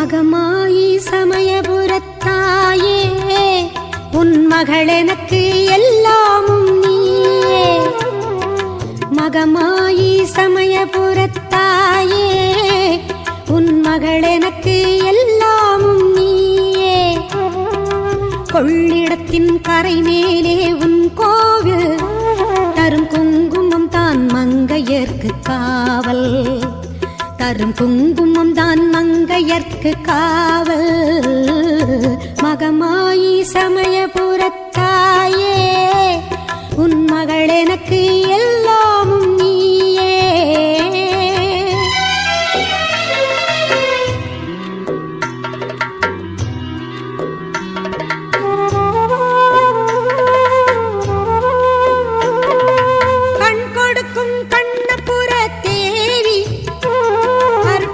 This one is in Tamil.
மகமாயி சமயபுரத்தாயே உன் மகள் எனக்கு எல்லாமும் நீயே. மகமாயி சமயபுரத்தாயே உன் மகள் எனக்கு எல்லாமும் நீயே. கொள்ளிடத்தின் கரை மேலே உன் கோவில் தரும் குங்குமம் தான் மங்கையர்க்கு காவல். தரும் குங்குமம் தான் மங்கையர்க்கு காவல். மகமாயி சமயபுரத்தாயே உன் மகள் எனக்கு